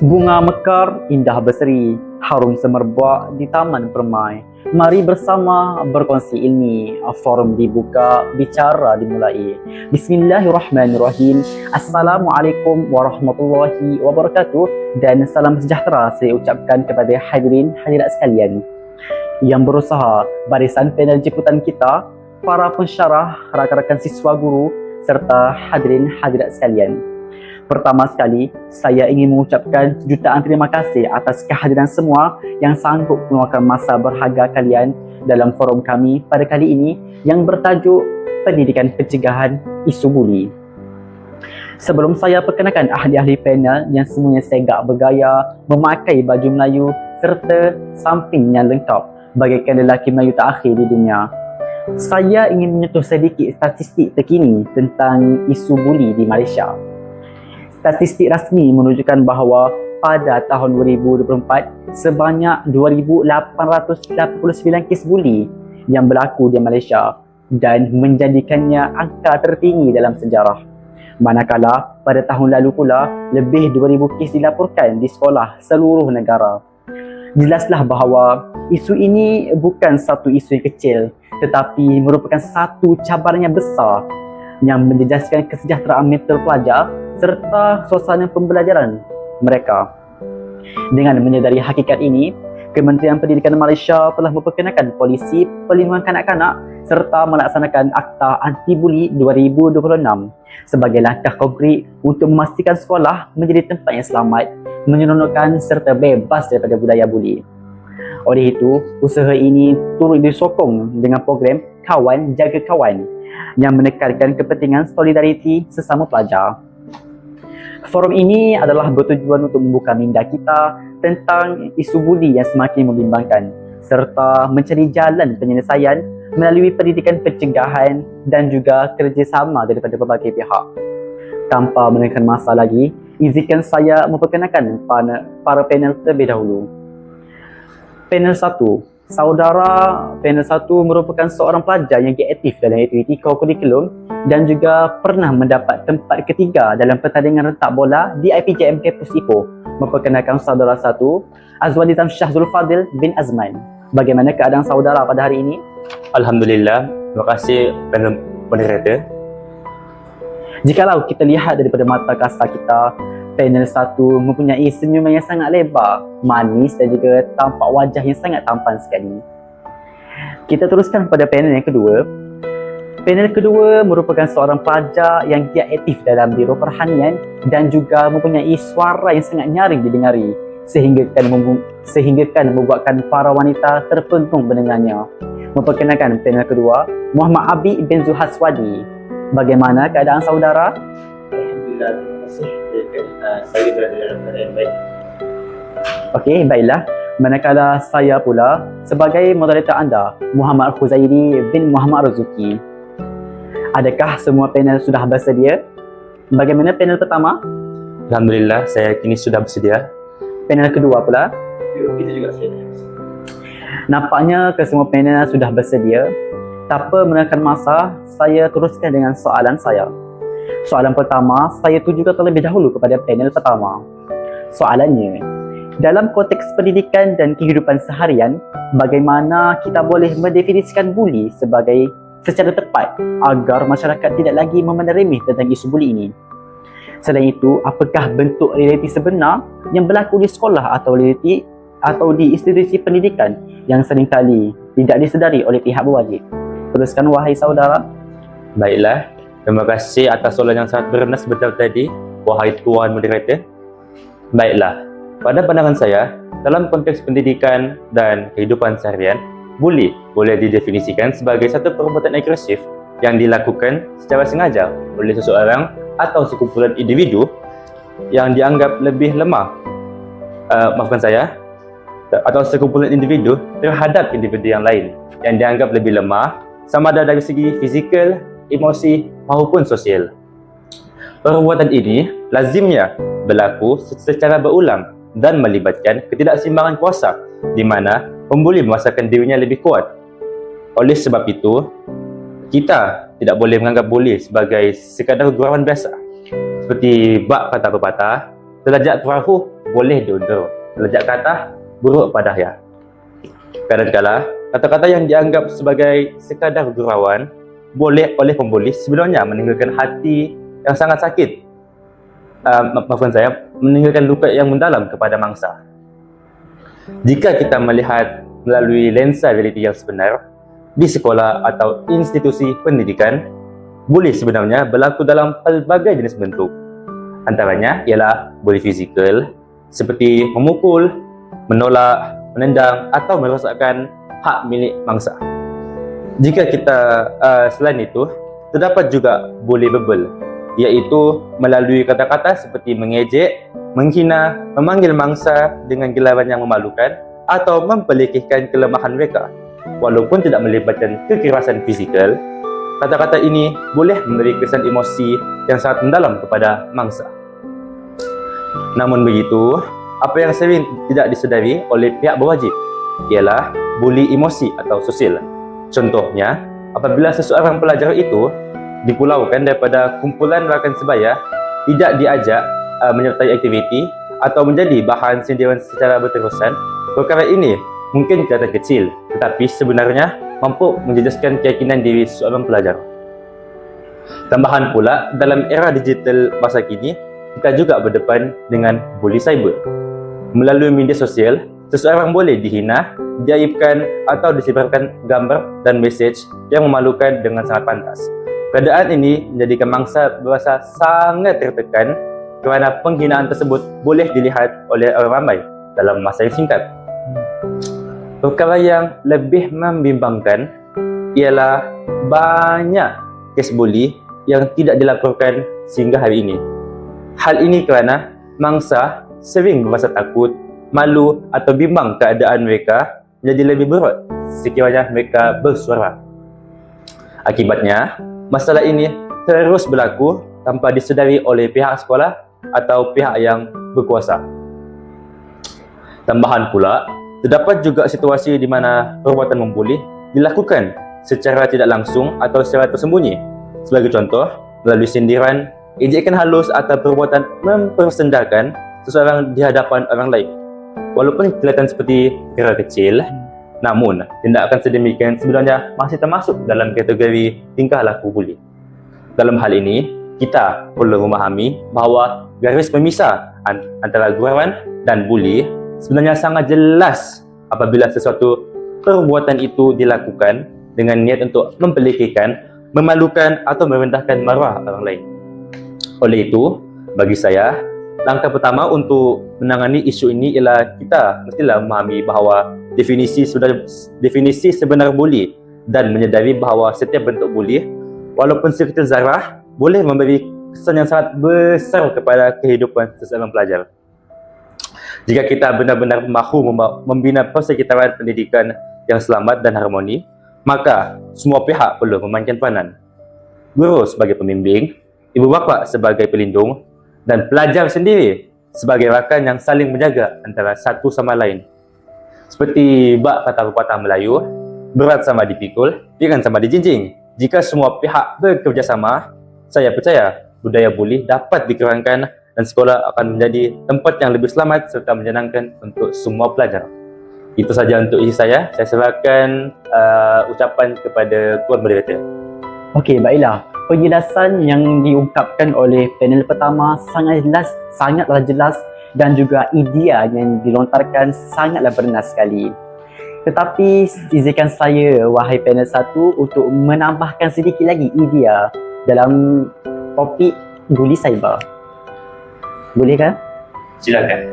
Bunga mekar, indah berseri, harum semerbak di taman permai. Mari bersama berkongsi ilmi, forum dibuka, bicara dimulai. Bismillahirrahmanirrahim. Assalamualaikum warahmatullahi wabarakatuh dan salam sejahtera saya ucapkan kepada hadirin hadirat sekalian yang berusaha barisan panel jemputan kita, para pensyarah, rakan-rakan siswa guru serta hadirin hadirat sekalian. Pertama sekali, saya ingin mengucapkan jutaan terima kasih atas kehadiran semua yang sanggup meluangkan masa berharga kalian dalam forum kami pada kali ini yang bertajuk Pendidikan Pencegahan Isu Buli. Sebelum saya perkenalkan ahli-ahli panel yang semuanya segak bergaya, memakai baju Melayu serta samping yang lengkap bagaikan lelaki Melayu terakhir di dunia, saya ingin menyentuh sedikit statistik terkini tentang isu buli di Malaysia. Statistik rasmi menunjukkan bahawa pada tahun 2024, sebanyak 2,889 kes buli yang berlaku di Malaysia dan menjadikannya angka tertinggi dalam sejarah. Manakala pada tahun lalu pula, lebih 2,000 kes dilaporkan di sekolah seluruh negara. Jelaslah bahawa isu ini bukan satu isu yang kecil, tetapi merupakan satu cabaran yang besar yang menjejaskan kesejahteraan mental pelajar serta suasana pembelajaran mereka. Dengan menyedari hakikat ini, Kementerian Pendidikan Malaysia telah memperkenalkan polisi perlindungan kanak-kanak serta melaksanakan Akta Anti-Buli 2026 sebagai langkah konkret untuk memastikan sekolah menjadi tempat yang selamat, menyeronokkan serta bebas daripada budaya buli. Oleh itu, usaha ini turut disokong dengan program Kawan Jaga Kawan yang menekankan kepentingan solidariti sesama pelajar. Forum ini adalah bertujuan untuk membuka minda kita tentang isu buli yang semakin membimbangkan serta mencari jalan penyelesaian melalui pendidikan pencegahan dan juga kerjasama daripada berbagai pihak. Tanpa menekan masa lagi, izinkan saya memperkenalkan para panel terlebih dahulu. Panel 1. Saudara panel 1 merupakan seorang pelajar yang aktif dalam aktiviti kurikulum dan juga pernah mendapat tempat ketiga dalam pertandingan rentak bola di IPJM Kampus Ipoh. Memperkenalkan saudara 1, Azwani Zamsyah Zulfadil bin Azman. Bagaimana keadaan saudara pada hari ini? Alhamdulillah, terima kasih panel moderator. Jikalau kita lihat daripada mata kasar kita, panel 1 mempunyai senyuman yang sangat lebar, manis dan juga tampak wajah yang sangat tampan sekali. Kita teruskan pada panel yang kedua. Panel kedua merupakan seorang pelajar yang giat aktif dalam biro perhanian dan juga mempunyai suara yang sangat nyaring didengari sehingga membuatkan para wanita terpentung mendengarnya. Memperkenalkan panel kedua, Muhammad Abi bin Zuhaswadi. Bagaimana keadaan saudara? Alhamdulillah, terima kasih. Saya berada dalam keadaan baik. Okey, baiklah. Manakala saya pula sebagai moderator anda, Muhammad Khuzairi bin Muhammad Razuki. Adakah semua panel sudah bersedia? Bagaimana panel pertama? Alhamdulillah, saya kini sudah bersedia. Panel kedua pula? Kita juga sedia. Nampaknya kesemua panel sudah bersedia. Tanpa menekan masa, saya teruskan dengan soalan saya. Soalan pertama, saya tujukan terlebih dahulu kepada panel pertama. Soalannya, dalam konteks pendidikan dan kehidupan seharian, bagaimana kita boleh mendefinisikan buli secara tepat agar masyarakat tidak lagi memandang remeh tentang isu buli ini? Selain itu, apakah bentuk realiti sebenar yang berlaku di sekolah atau di institusi pendidikan yang seringkali tidak disedari oleh pihak berwajib? Teruskan wahai saudara. Baiklah, terima kasih atas soalan yang sangat bernas sebentar tadi, wahai tuan moderator. Baiklah, pada pandangan saya, dalam konteks pendidikan dan kehidupan seharian, buli boleh didefinisikan sebagai satu perbuatan agresif yang dilakukan secara sengaja oleh seseorang atau sekumpulan individu yang dianggap lebih lemah. Atau sekumpulan individu terhadap individu yang lain yang dianggap lebih lemah, sama ada dari segi fizikal, emosi maupun sosial. Perbuatan ini lazimnya berlaku secara berulang dan melibatkan ketidakseimbangan kuasa di mana pembuli merasakan dirinya lebih kuat. Oleh sebab itu, kita tidak boleh menganggap buli sebagai sekadar gurauan biasa. Seperti bab kata pepatah, terlajak perahu boleh diundur. Lejak kata, buruk pada ya. Kadang-kala, kata-kata yang dianggap sebagai sekadar gurauan boleh oleh pembuli sebenarnya meninggalkan hati yang sangat sakit. Maafkan saya, meninggalkan luka yang mendalam kepada mangsa. Jika kita melihat melalui lensa realiti yang sebenar, di sekolah atau institusi pendidikan, buli sebenarnya berlaku dalam pelbagai jenis bentuk. Antaranya ialah buli fizikal, seperti memukul, menolak, menendang atau merosakkan hak milik mangsa. Jika kita selain itu, terdapat juga buli verbal, iaitu melalui kata-kata seperti mengejek, menghina, memanggil mangsa dengan gelaran yang memalukan atau memperlekehkan kelemahan mereka. Walaupun tidak melibatkan kekerasan fizikal, kata-kata ini boleh memberi kesan emosi yang sangat mendalam kepada mangsa. Namun begitu, apa yang sering tidak disedari oleh pihak berwajib ialah buli emosi atau sosial. Contohnya, apabila seseorang pelajar itu dipulaukan daripada kumpulan rakan sebaya, tidak diajak menyertai aktiviti atau menjadi bahan sindiran secara berterusan, perkara ini mungkin kelihatan kecil, tetapi sebenarnya mampu menjejaskan keyakinan diri seorang pelajar. Tambahan pula, dalam era digital masa kini, kita juga berdepan dengan buli cyber. Melalui media sosial, seseorang boleh dihina, diaibkan atau disebarkan gambar dan mesej yang memalukan dengan sangat pantas. Keadaan ini menjadikan mangsa berasa sangat tertekan kerana penghinaan tersebut boleh dilihat oleh orang ramai dalam masa yang singkat. Perkara yang lebih membimbangkan ialah banyak kes buli yang tidak dilaporkan sehingga hari ini. Hal ini kerana mangsa sering berasa takut, malu atau bimbang keadaan mereka menjadi lebih berat sekiranya mereka bersuara. Akibatnya, masalah ini terus berlaku tanpa disedari oleh pihak sekolah atau pihak yang berkuasa. Tambahan pula, terdapat juga situasi di mana perbuatan membuli dilakukan secara tidak langsung atau secara tersembunyi. Sebagai contoh, melalui sindiran, ejekan halus atau perbuatan mempersendakan seseorang di hadapan orang lain. Walaupun kelihatan seperti perkara kecil, namun tindakan sedemikian sebenarnya masih termasuk dalam kategori tingkah laku buli. Dalam hal ini, kita perlu memahami bahawa garis pemisah antara gurauan dan buli sebenarnya sangat jelas apabila sesuatu perbuatan itu dilakukan dengan niat untuk memperlekehkan, memalukan atau merendahkan maruah orang lain. Oleh itu, bagi saya, langkah pertama untuk menangani isu ini ialah kita mestilah memahami bahawa definisi sebenar buli dan menyedari bahawa setiap bentuk buli, walaupun sekecil zarah, boleh memberi kesan yang sangat besar kepada kehidupan seseorang pelajar. Jika kita benar-benar mahu membina persekitaran pendidikan yang selamat dan harmoni, maka semua pihak perlu memainkan peranan. Guru sebagai pembimbing, ibu bapa sebagai pelindung, dan pelajar sendiri sebagai rakan yang saling menjaga antara satu sama lain. Seperti bak kata pepatah Melayu, berat sama dipikul, ringan sama dijinjing. Jika semua pihak bekerjasama, saya percaya budaya buli dapat dikurangkan dan sekolah akan menjadi tempat yang lebih selamat serta menyenangkan untuk semua pelajar. Itu saja untuk isi saya. Saya serahkan ucapan kepada Tuan Moderator. Okey, baiklah. Penjelasan yang diungkapkan oleh panel pertama sangatlah jelas dan juga idea yang dilontarkan sangatlah bernas sekali. Tetapi izinkan saya, wahai panel 1, untuk menambahkan sedikit lagi idea dalam topik buli cyber. Boleh kan? Silakan.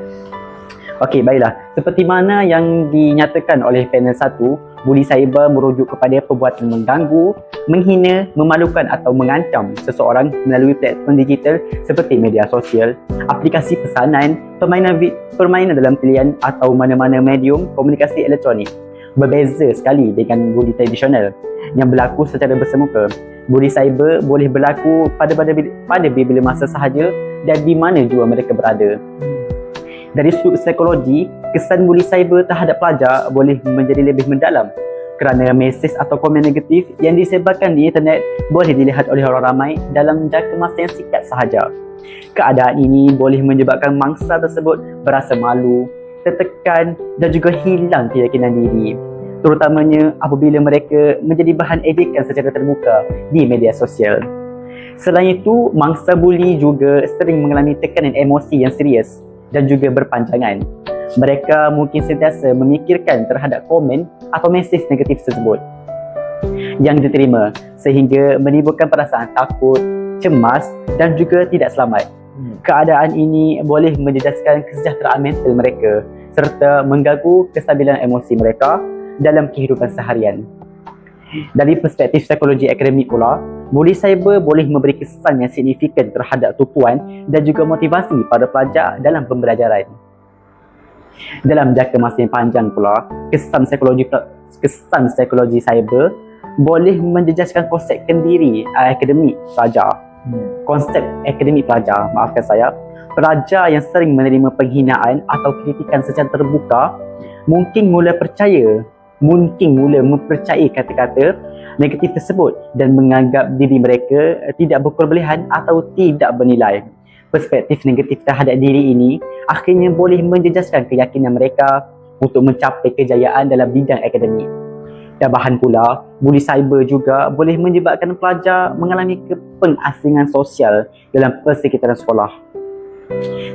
Okey, baiklah. Seperti mana yang dinyatakan oleh panel 1, buli cyber merujuk kepada perbuatan mengganggu, menghina, memalukan atau mengancam seseorang melalui platform digital seperti media sosial, aplikasi pesanan, permainan dalam talian atau mana-mana medium komunikasi elektronik. Berbeza sekali dengan buli tradisional yang berlaku secara bersemuka. Buli cyber boleh berlaku pada bila masa sahaja dan di mana jua mereka berada. Dari sudut psikologi, kesan buli cyber terhadap pelajar boleh menjadi lebih mendalam kerana mesej atau komen negatif yang disebarkan di internet boleh dilihat oleh orang ramai dalam jangka masa yang singkat sahaja. Keadaan ini boleh menyebabkan mangsa tersebut berasa malu, tertekan dan juga hilang keyakinan diri, terutamanya apabila mereka menjadi bahan ejekan secara terbuka di media sosial. Selain itu, mangsa buli juga sering mengalami tekanan emosi yang serius dan juga berpanjangan. Mereka mungkin sentiasa memikirkan terhadap komen atau mesej negatif tersebut yang diterima sehingga menimbulkan perasaan takut, cemas dan juga tidak selamat. Keadaan ini boleh menjejaskan kesejahteraan mental mereka serta mengganggu kestabilan emosi mereka dalam kehidupan seharian. Dari perspektif psikologi akademik pula, buli cyber boleh memberi kesan yang signifikan terhadap tumpuan dan juga motivasi pada pelajar dalam pembelajaran. Dalam jangka masa yang panjang pula, kesan psikologi cyber boleh menjejaskan konsep diri akademik pelajar. Konsep akademik pelajar, maafkan saya, pelajar yang sering menerima penghinaan atau kritikan secara terbuka mungkin mula mempercayai kata-kata negatif tersebut dan menganggap diri mereka tidak berkelebihan atau tidak bernilai. Perspektif negatif terhadap diri ini akhirnya boleh menjejaskan keyakinan mereka untuk mencapai kejayaan dalam bidang akademik. Tambahan pula, buli cyber juga boleh menyebabkan pelajar mengalami pengasingan sosial dalam persekitaran sekolah.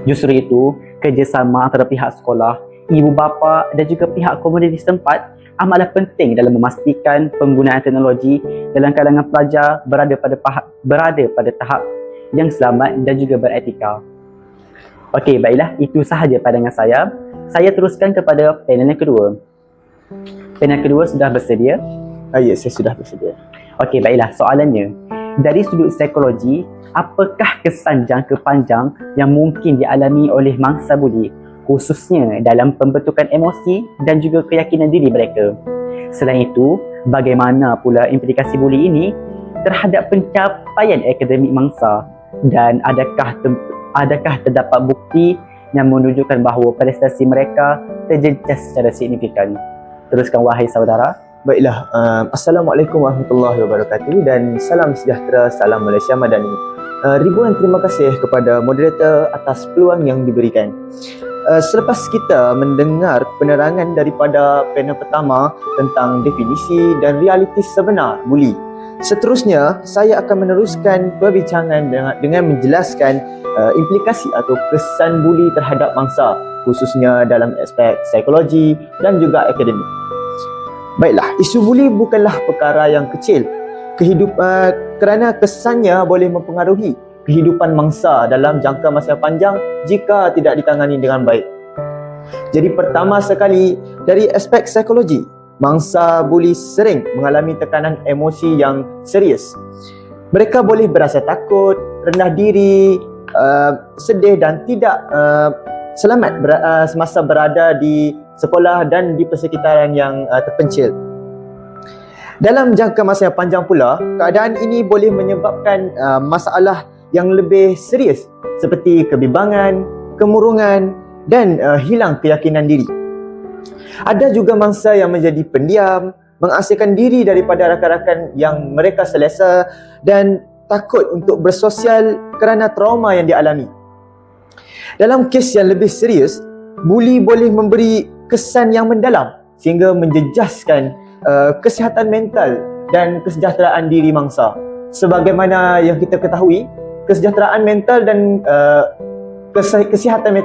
Justru itu, kerjasama antara pihak sekolah, ibu bapa dan juga pihak komuniti setempat amatlah penting dalam memastikan penggunaan teknologi dalam kalangan pelajar berada pada tahap yang selamat dan juga beretika. Okey, baiklah, itu sahaja pandangan saya. Saya teruskan kepada panel yang kedua. Panel kedua sudah bersedia? Ya, saya sudah bersedia. Okey, baiklah, soalannya. Dari sudut psikologi, apakah kesan jangka panjang yang mungkin dialami oleh mangsa buli, khususnya dalam pembentukan emosi dan juga keyakinan diri mereka? Selain itu, bagaimana pula implikasi buli ini terhadap pencapaian akademik mangsa, dan adakah terdapat bukti yang menunjukkan bahawa prestasi mereka terjejas secara signifikan? Teruskan wahai saudara. Baiklah, Assalamualaikum warahmatullahi wabarakatuh dan salam sejahtera, salam Malaysia Madani. Ribuan terima kasih kepada moderator atas peluang yang diberikan. Selepas kita mendengar penerangan daripada panel pertama tentang definisi dan realiti sebenar buli, seterusnya saya akan meneruskan perbincangan dengan menjelaskan implikasi atau kesan buli terhadap mangsa, khususnya dalam aspek psikologi dan juga akademik. Baiklah, isu buli bukanlah perkara yang kecil kerana kesannya boleh mempengaruhi kehidupan mangsa dalam jangka masa panjang jika tidak ditangani dengan baik. Jadi pertama sekali, dari aspek psikologi, mangsa buli sering mengalami tekanan emosi yang serius. Mereka boleh berasa takut, rendah diri, sedih dan tidak selamat semasa berada di sekolah dan di persekitaran yang terpencil. Dalam jangka masa yang panjang pula, keadaan ini boleh menyebabkan masalah yang lebih serius seperti kebimbangan, kemurungan dan hilang keyakinan diri. Ada juga mangsa yang menjadi pendiam, mengasingkan diri daripada rakan-rakan yang mereka selesa dan takut untuk bersosial kerana trauma yang dialami. Dalam kes yang lebih serius, buli boleh memberi kesan yang mendalam sehingga menjejaskan kesihatan mental dan kesejahteraan diri mangsa. Sebagaimana yang kita ketahui, kesejahteraan mental dan kesihatan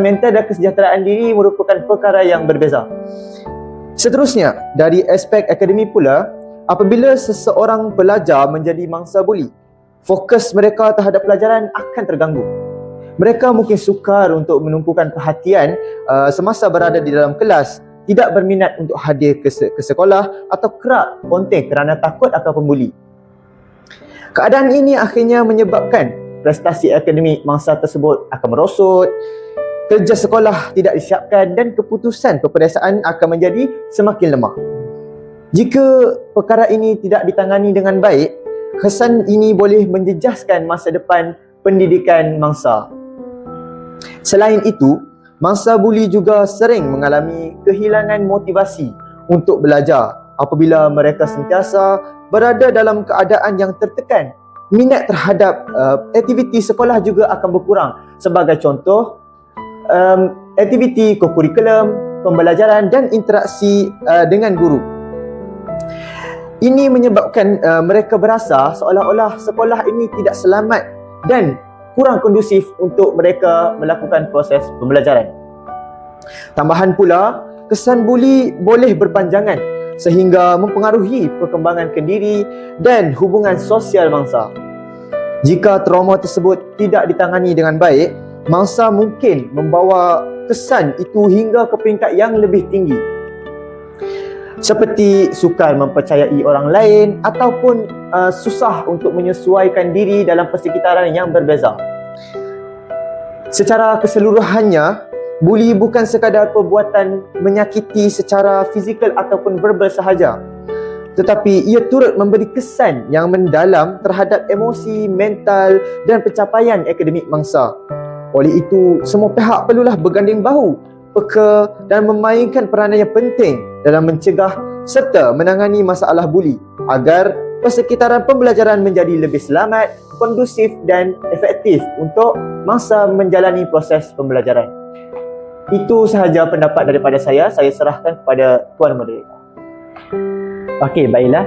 mental dan kesejahteraan diri merupakan perkara yang berbeza. Seterusnya, dari aspek akademik pula, apabila seseorang pelajar menjadi mangsa buli, fokus mereka terhadap pelajaran akan terganggu. Mereka mungkin sukar untuk menumpukan perhatian semasa berada di dalam kelas, tidak berminat untuk hadir ke sekolah atau kerap ponteng kerana takut akan pembuli. Keadaan ini akhirnya menyebabkan prestasi akademik mangsa tersebut akan merosot, kerja sekolah tidak disiapkan dan keputusan peperiksaan akan menjadi semakin lemah. Jika perkara ini tidak ditangani dengan baik, kesan ini boleh menjejaskan masa depan pendidikan mangsa. Selain itu, mangsa buli juga sering mengalami kehilangan motivasi untuk belajar. Apabila mereka sentiasa berada dalam keadaan yang tertekan, minat terhadap aktiviti sekolah juga akan berkurang. Sebagai contoh, aktiviti kokurikulum, pembelajaran dan interaksi dengan guru. Ini menyebabkan mereka berasa seolah-olah sekolah ini tidak selamat dan kurang kondusif untuk mereka melakukan proses pembelajaran. Tambahan pula, kesan buli boleh berpanjangan sehingga mempengaruhi perkembangan kendiri dan hubungan sosial mangsa. Jika trauma tersebut tidak ditangani dengan baik, mangsa mungkin membawa kesan itu hingga ke peringkat yang lebih tinggi, seperti sukar mempercayai orang lain ataupun susah untuk menyesuaikan diri dalam persekitaran yang berbeza. Secara keseluruhannya, buli bukan sekadar perbuatan menyakiti secara fizikal ataupun verbal sahaja, tetapi ia turut memberi kesan yang mendalam terhadap emosi, mental dan pencapaian akademik mangsa. Oleh itu, semua pihak perlulah berganding bahu, peka dan memainkan peranan yang penting dalam mencegah serta menangani masalah buli agar persekitaran pembelajaran menjadi lebih selamat, kondusif dan efektif untuk mangsa menjalani proses pembelajaran. Itu sahaja pendapat daripada saya. Saya serahkan kepada Tuan Moderator. Okey, baiklah.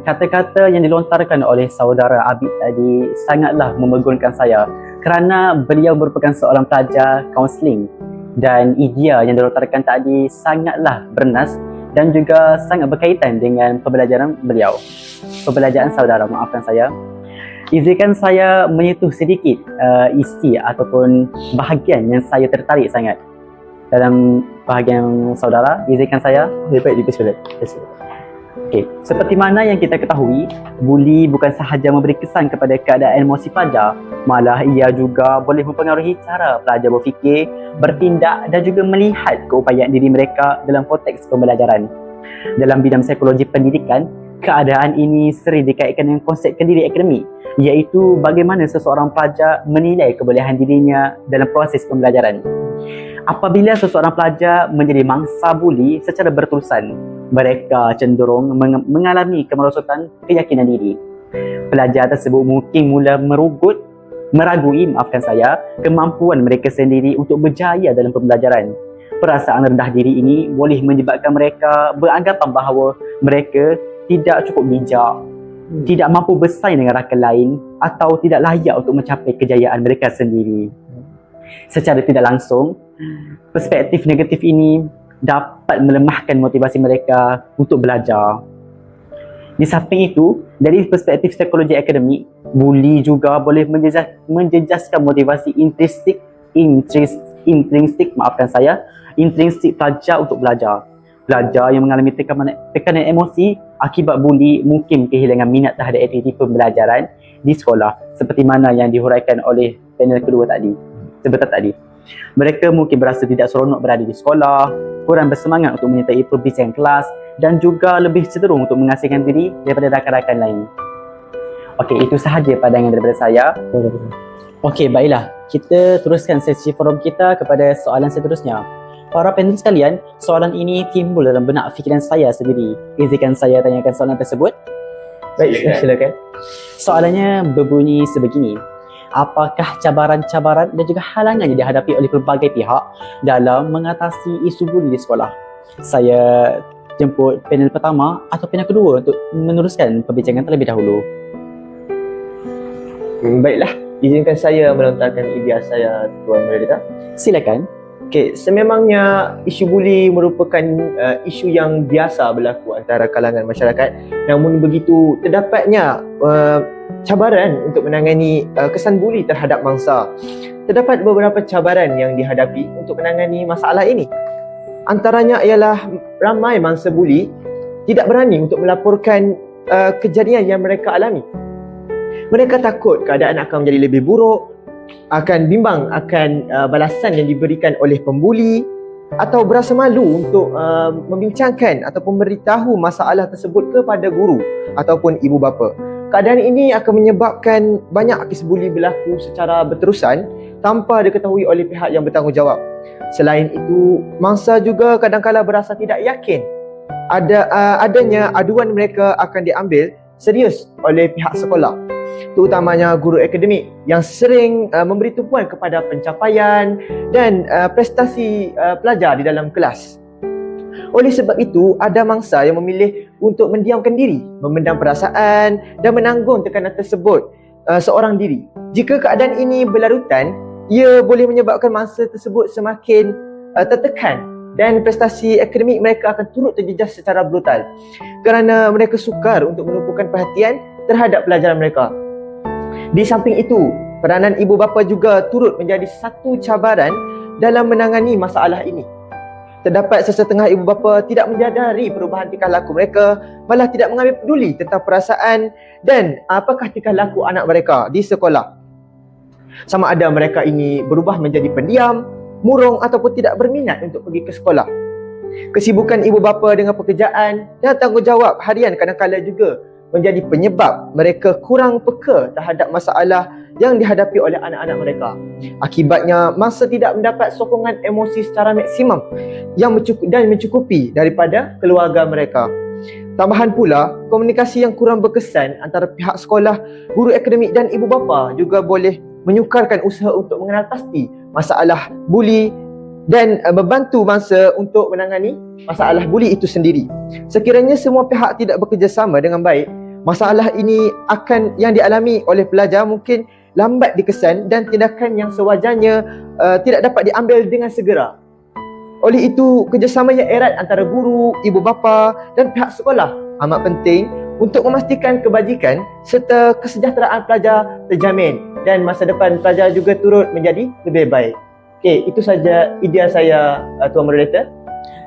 Kata-kata yang dilontarkan oleh saudara Abid tadi sangatlah memegunkan saya kerana beliau merupakan seorang pelajar kaunseling dan idea yang dilontarkan tadi sangatlah bernas dan juga sangat berkaitan dengan pembelajaran beliau. Pembelajaran saudara, maafkan saya. Izinkan saya menyentuh sedikit isi ataupun bahagian yang saya tertarik sangat. Dalam bahagian saudara, izinkan saya. Baik, dipersilakan. Okey, seperti mana yang kita ketahui, buli bukan sahaja memberi kesan kepada keadaan emosi pelajar, malah ia juga boleh mempengaruhi cara pelajar berfikir, bertindak dan juga melihat keupayaan diri mereka dalam konteks pembelajaran. Dalam bidang psikologi pendidikan, keadaan ini sering dikaitkan dengan konsep kendiri akademik, iaitu bagaimana seseorang pelajar menilai kebolehan dirinya dalam proses pembelajaran. Apabila seseorang pelajar menjadi mangsa buli secara berterusan, mereka cenderung mengalami kemerosotan keyakinan diri. Pelajar tersebut mungkin mula meragui kemampuan mereka sendiri untuk berjaya dalam pembelajaran. Perasaan rendah diri ini boleh menyebabkan mereka beranggapan bahawa mereka tidak cukup bijak, tidak mampu bersaing dengan rakan lain atau tidak layak untuk mencapai kejayaan mereka sendiri. Secara tidak langsung, perspektif negatif ini dapat melemahkan motivasi mereka untuk belajar. Di samping itu, dari perspektif psikologi akademik, buli juga boleh menjejaskan motivasi intrinsik pelajar untuk belajar. Pelajar yang mengalami tekanan emosi akibat buli mungkin kehilangan minat terhadap aktiviti pembelajaran di sekolah, seperti mana yang dihuraikan oleh panel kedua tadi. Sebentar tadi, mereka mungkin berasa tidak seronok berada di sekolah, kurang bersemangat untuk menyertai perbincangan kelas dan juga lebih cenderung untuk mengasingkan diri daripada rakan-rakan lain. Okey, itu sahaja pandangan daripada saya. Okey, baiklah. Kita teruskan sesi forum kita kepada soalan seterusnya. Para panelis sekalian, soalan ini timbul dalam benak fikiran saya sendiri. Izinkan saya tanyakan soalan tersebut. Baik, silakan. Soalannya berbunyi sebegini. Apakah cabaran-cabaran dan juga halangan yang dihadapi oleh pelbagai pihak dalam mengatasi isu buli di sekolah? Saya jemput panel pertama atau panel kedua untuk meneruskan perbincangan terlebih dahulu. Baiklah, izinkan saya melontarkan idea saya, Tuan Moderator. Silakan. Okey, sememangnya isu buli merupakan isu yang biasa berlaku antara kalangan masyarakat. Namun begitu, terdapatnya cabaran untuk menangani kesan buli terhadap mangsa. Terdapat beberapa cabaran yang dihadapi untuk menangani masalah ini. Antaranya ialah ramai mangsa buli tidak berani untuk melaporkan kejadian yang mereka alami. Mereka takut keadaan akan menjadi lebih buruk, akan bimbang akan balasan yang diberikan oleh pembuli atau berasa malu untuk membincangkan ataupun memberitahu masalah tersebut kepada guru ataupun ibu bapa. Keadaan ini akan menyebabkan banyak kes buli berlaku secara berterusan tanpa diketahui oleh pihak yang bertanggungjawab. Selain itu, mangsa juga kadang-kadang berasa tidak yakin adanya aduan mereka akan diambil serius oleh pihak sekolah, terutamanya guru akademik yang sering memberi tumpuan kepada pencapaian dan prestasi pelajar di dalam kelas. Oleh sebab itu, ada mangsa yang memilih untuk mendiamkan diri, memendam perasaan dan menanggung tekanan tersebut seorang diri. Jika keadaan ini berlarutan, ia boleh menyebabkan mangsa tersebut semakin tertekan dan prestasi akademik mereka akan turut terjejas secara brutal kerana mereka sukar untuk menumpukan perhatian terhadap pelajaran mereka. Di samping itu, peranan ibu bapa juga turut menjadi satu cabaran dalam menangani masalah ini. Terdapat sesetengah ibu bapa tidak menyadari perubahan tingkah laku mereka, malah tidak mengambil peduli tentang perasaan dan apakah tingkah laku anak mereka di sekolah. Sama ada mereka ini berubah menjadi pendiam, murung ataupun tidak berminat untuk pergi ke sekolah. Kesibukan ibu bapa dengan pekerjaan dan tanggungjawab harian kadang-kadang juga menjadi penyebab mereka kurang peka terhadap masalah yang dihadapi oleh anak-anak mereka. Akibatnya, mangsa tidak mendapat sokongan emosi secara maksimum yang mencukupi daripada keluarga mereka. Tambahan pula, komunikasi yang kurang berkesan antara pihak sekolah, guru akademik dan ibu bapa juga boleh menyukarkan usaha untuk mengenal pasti masalah buli dan membantu mangsa untuk menangani masalah buli itu sendiri. Sekiranya semua pihak tidak bekerjasama dengan baik, masalah ini yang dialami oleh pelajar mungkin lambat dikesan dan tindakan yang sewajarnya tidak dapat diambil dengan segera. Oleh itu, kerjasama yang erat antara guru, ibu bapa dan pihak sekolah amat penting untuk memastikan kebajikan serta kesejahteraan pelajar terjamin dan masa depan pelajar juga turut menjadi lebih baik. Okey, itu saja idea saya, Tuan Moderator.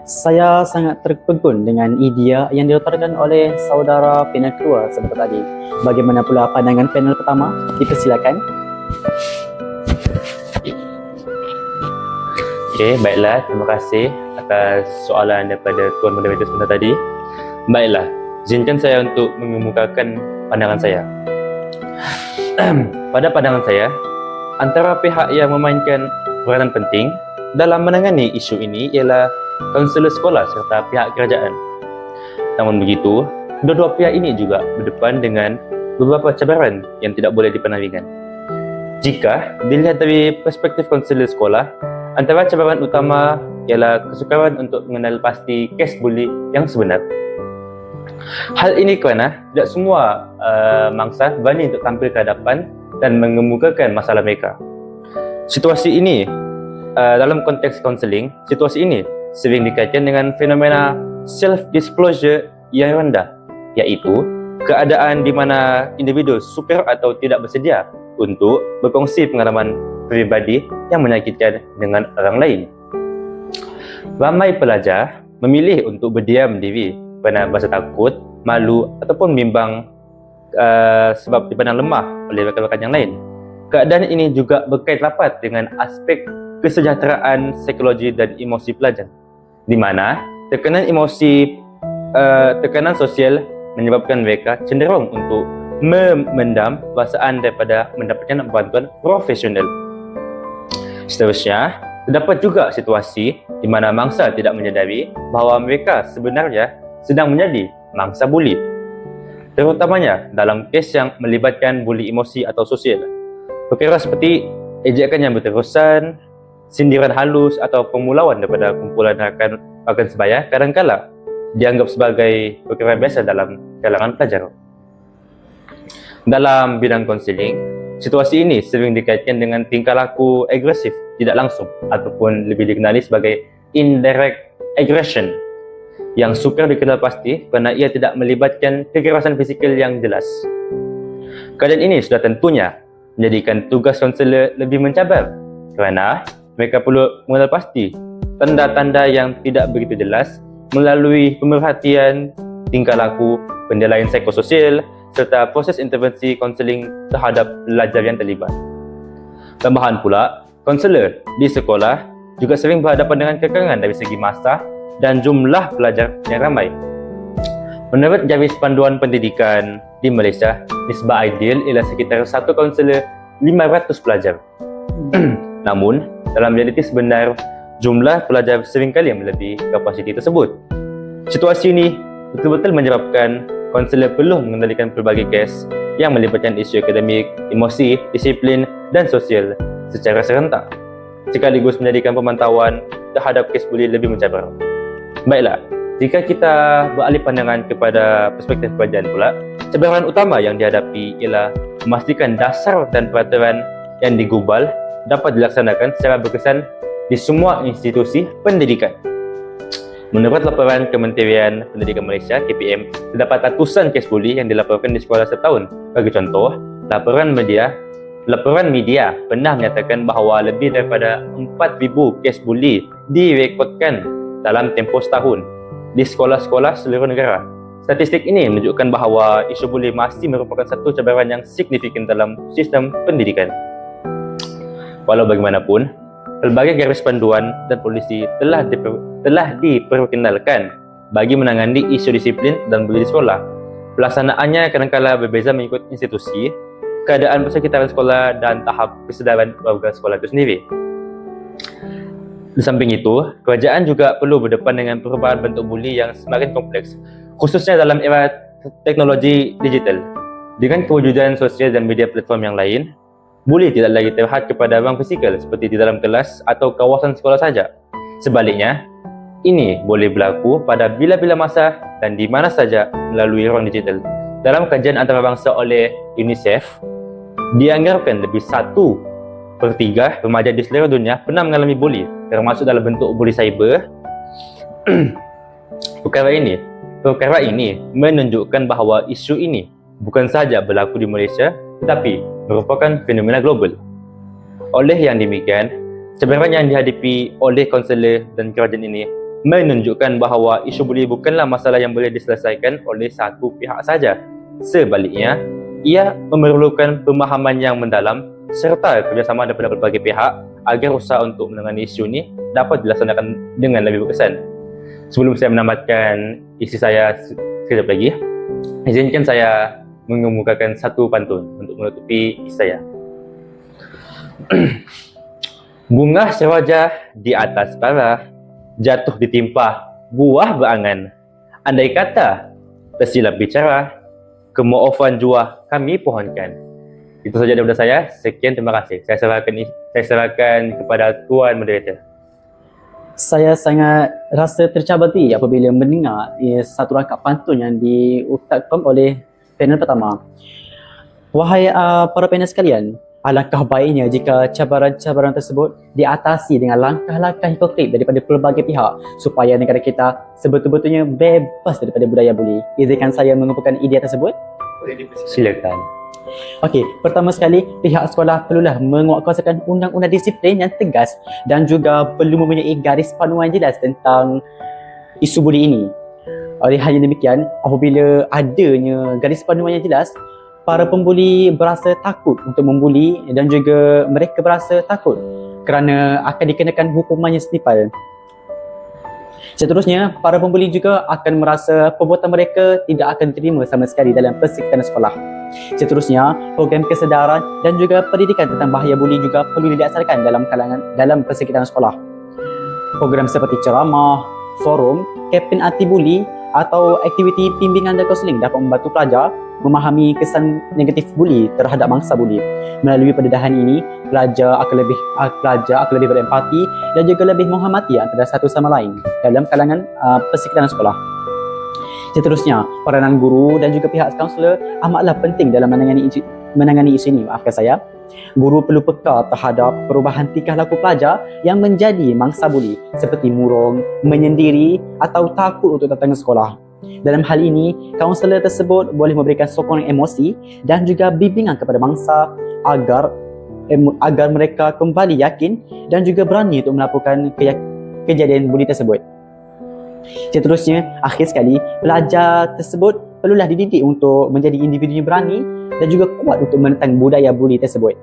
Saya sangat terpegun dengan idea yang dilontarkan oleh saudara panel kedua sebentar tadi. Bagaimana pula pandangan panel pertama? Dipersilakan. Okey, baiklah. Terima kasih atas soalan daripada Tuan Moderator sebentar tadi. Baiklah, izinkan saya untuk mengemukakan pandangan saya. Pada pandangan saya, antara pihak yang memainkan peranan penting dalam menangani isu ini ialah kaunselor sekolah serta pihak kerajaan. Namun begitu, kedua-dua pihak ini juga berdepan dengan beberapa cabaran yang tidak boleh dipandangkan. Jika dilihat dari perspektif kaunselor sekolah, antara cabaran utama ialah kesukaran untuk mengenal pasti kes buli yang sebenar. Hal ini kerana tidak semua mangsa berani untuk tampil ke hadapan dan mengemukakan masalah mereka. Situasi ini, dalam konteks kaunseling, situasi ini sering dikaitkan dengan fenomena self-disclosure yang rendah, iaitu keadaan di mana individu sukar atau tidak bersedia untuk berkongsi pengalaman pribadi yang menyakitkan dengan orang lain. Ramai pelajar memilih untuk berdiam diri kerana rasa takut, malu ataupun bimbang sebab dipandang lemah oleh rakan-rakan yang lain. Keadaan ini juga berkait rapat dengan aspek kesejahteraan psikologi dan emosi pelajar, di mana tekanan sosial menyebabkan mereka cenderung untuk memendam perasaan daripada mendapatkan bantuan profesional. Seterusnya, terdapat juga situasi di mana mangsa tidak menyadari bahawa mereka sebenarnya sedang menjadi mangsa buli, terutamanya dalam kes yang melibatkan buli emosi atau sosial. Perkara seperti ejekan yang berterusan, sindiran halus atau pemulauan daripada kumpulan rakan sebaya kadang-kala dianggap sebagai perkara biasa dalam kalangan pelajar. Dalam bidang kaunseling, situasi ini sering dikaitkan dengan tingkah laku agresif tidak langsung ataupun lebih dikenali sebagai indirect aggression yang sukar dikenal pasti kerana ia tidak melibatkan kekerasan fizikal yang jelas. Keadaan ini sudah tentunya menjadikan tugas kaunselor lebih mencabar kerana mereka perlu mengenal pasti tanda-tanda yang tidak begitu jelas melalui pemerhatian tingkah laku, penilaian psikososial serta proses intervensi kaunseling terhadap pelajar yang terlibat. Tambahan pula, kaunselor di sekolah juga sering berhadapan dengan kekangan dari segi masa dan jumlah pelajar yang ramai. Menurut garis panduan pendidikan di Malaysia, nisbah ideal ialah sekitar satu kaunselor 500 pelajar. Namun, dalam realiti sebenar, jumlah pelajar seringkali melebihi kapasiti tersebut. Situasi ini betul-betul menyebabkan kaunselor perlu mengendalikan pelbagai kes yang melibatkan isu akademik, emosi, disiplin dan sosial secara serentak, sekaligus menjadikan pemantauan terhadap kes buli lebih mencabar. Baiklah, jika kita beralih pandangan kepada perspektif kerajaan pula, cabaran utama yang dihadapi ialah memastikan dasar dan peraturan yang digubal dapat dilaksanakan secara berkesan di semua institusi pendidikan. Menurut laporan Kementerian Pendidikan Malaysia (KPM), terdapat ratusan kes buli yang dilaporkan di sekolah setiap tahun. Bagi contoh, laporan media pernah menyatakan bahawa lebih daripada 4,000 kes buli direkodkan dalam tempoh setahun di sekolah-sekolah seluruh negara. Statistik ini menunjukkan bahawa isu buli masih merupakan satu cabaran yang signifikan dalam sistem pendidikan. Walau bagaimanapun, pelbagai garis panduan dan polisi telah diperkenalkan bagi menangani isu disiplin dan buli di sekolah. Pelaksanaannya kadang-kala berbeza mengikut institusi, keadaan persekitaran sekolah dan tahap kesedaran warga sekolah itu sendiri. Di samping itu, kerajaan juga perlu berdepan dengan perubahan bentuk buli yang semakin kompleks, khususnya dalam era teknologi digital. Dengan kewujudan sosial dan media platform yang lain, buli tidak lagi terhad kepada ruang fizikal seperti di dalam kelas atau kawasan sekolah saja. Sebaliknya, ini boleh berlaku pada bila-bila masa dan di mana saja melalui ruang digital. Dalam kajian antarabangsa oleh UNICEF, dianggarkan lebih 1/3 remaja di seluruh dunia pernah mengalami buli, termasuk dalam bentuk buli cyber. Perkara ini menunjukkan bahawa isu ini bukan sahaja berlaku di Malaysia tetapi merupakan fenomena global. Oleh yang demikian, cabaran yang dihadapi oleh kaunselor dan kerajaan ini menunjukkan bahawa isu buli bukanlah masalah yang boleh diselesaikan oleh satu pihak saja. Sebaliknya, ia memerlukan pemahaman yang mendalam serta kerjasama daripada berbagai pihak agar usaha untuk menangani isu ini dapat dilaksanakan dengan lebih berkesan. Sebelum saya menamatkan isi saya sekejap lagi, izinkan saya mengemukakan satu pantun untuk menutupi isi saya. Bunga seroja di atas para, jatuh ditimpa buah berangan. Andai kata tersilap bicara, kemaafan jua kami pohonkan. Itu saja daripada saya. Sekian, terima kasih. Saya serahkan kepada Tuan Moderator. Saya sangat rasa tercabati apabila mendengar satu rangkap pantun yang diucapkan oleh panel pertama. Wahai para panel sekalian, alangkah baiknya jika cabaran-cabaran tersebut diatasi dengan langkah-langkah yang konkret daripada pelbagai pihak supaya negara kita sebetul-betulnya bebas daripada budaya buli. Izinkan saya mengumpulkan idea tersebut. Silakan. Okey, pertama sekali, pihak sekolah perlulah menguatkuasakan undang-undang disiplin yang tegas dan juga perlu mempunyai garis panduan jelas tentang isu buli ini. Oleh hal yang demikian, apabila adanya garis panduan yang jelas, para pembuli berasa takut untuk membuli dan juga mereka berasa takut kerana akan dikenakan hukuman yang setimpal. Seterusnya, para pembuli juga akan merasa perbuatan mereka tidak akan diterima sama sekali dalam persekitaran sekolah. Seterusnya, program kesedaran dan juga pendidikan tentang bahaya buli juga perlu dilaksanakan dalam persekitaran sekolah. Program seperti ceramah, forum, kempen anti buli atau aktiviti bimbingan dan kaunseling dapat membantu pelajar memahami kesan negatif buli terhadap mangsa buli. Melalui pendedahan ini, pelajar akan lebih berempati dan juga lebih menghormati antara satu sama lain dalam kalangan persekitaran sekolah. Seterusnya, peranan guru dan juga pihak kaunselor amatlah penting dalam menangani isu ini. Maafkan saya. Guru perlu peka terhadap perubahan tingkah laku pelajar yang menjadi mangsa buli seperti murung, menyendiri atau takut untuk datang ke sekolah. Dalam hal ini, kaunselor tersebut boleh memberikan sokongan emosi dan juga bimbingan kepada mangsa agar mereka kembali yakin dan juga berani untuk melaporkan kejadian buli tersebut. Seterusnya, akhir sekali, pelajar tersebut perlulah dididik untuk menjadi individu yang berani dan juga kuat untuk menentang budaya buli tersebut.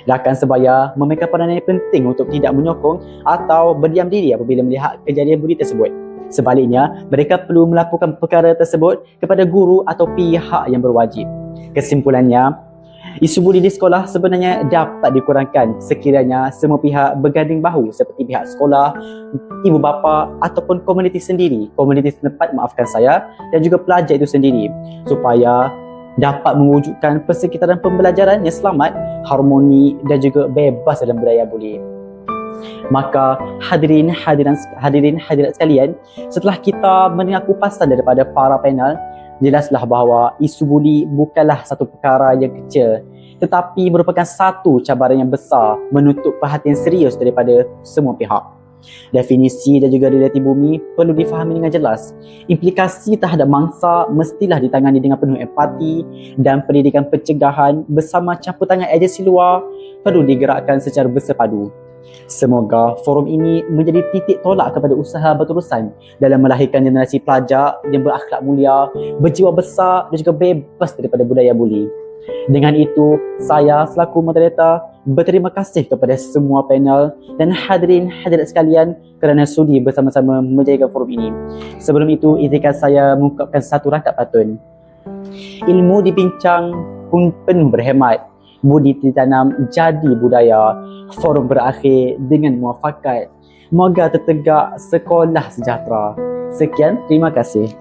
Rakan sebaya memainkan peranan yang penting untuk tidak menyokong atau berdiam diri apabila melihat kejadian buli tersebut. Sebaliknya, mereka perlu melaporkan perkara tersebut kepada guru atau pihak yang berwajib. Kesimpulannya, Isu buli di sekolah sebenarnya dapat dikurangkan sekiranya semua pihak berganding bahu seperti pihak sekolah, ibu bapa ataupun komuniti sendiri, komuniti setempat maafkan saya, dan juga pelajar itu sendiri supaya dapat mewujudkan persekitaran pembelajaran yang selamat, harmoni dan juga bebas dalam budaya buli. Maka hadirat sekalian, setelah kita mendengar kupasan daripada para panel, jelaslah bahawa isu buli bukanlah satu perkara yang kecil, tetapi merupakan satu cabaran yang besar menuntut perhatian serius daripada semua pihak. Definisi dan juga realiti bumi perlu difahami dengan jelas. Implikasi terhadap mangsa mestilah ditangani dengan penuh empati, dan pendidikan pencegahan bersama campur tangan agensi luar perlu digerakkan secara bersepadu. Semoga forum ini menjadi titik tolak kepada usaha berterusan dalam melahirkan generasi pelajar yang berakhlak mulia, berjiwa besar dan juga bebas daripada budaya buli. Dengan itu, saya selaku moderator berterima kasih kepada semua panel dan hadirat sekalian kerana sudi bersama-sama menjayakan forum ini. Sebelum itu, izinkan saya mengungkapkan satu rangkap pantun. Ilmu dibincang pun penuh berhemat, budi ditanam jadi budaya. Forum berakhir dengan muafakat. Moga tertegak sekolah sejahtera. Sekian, terima kasih.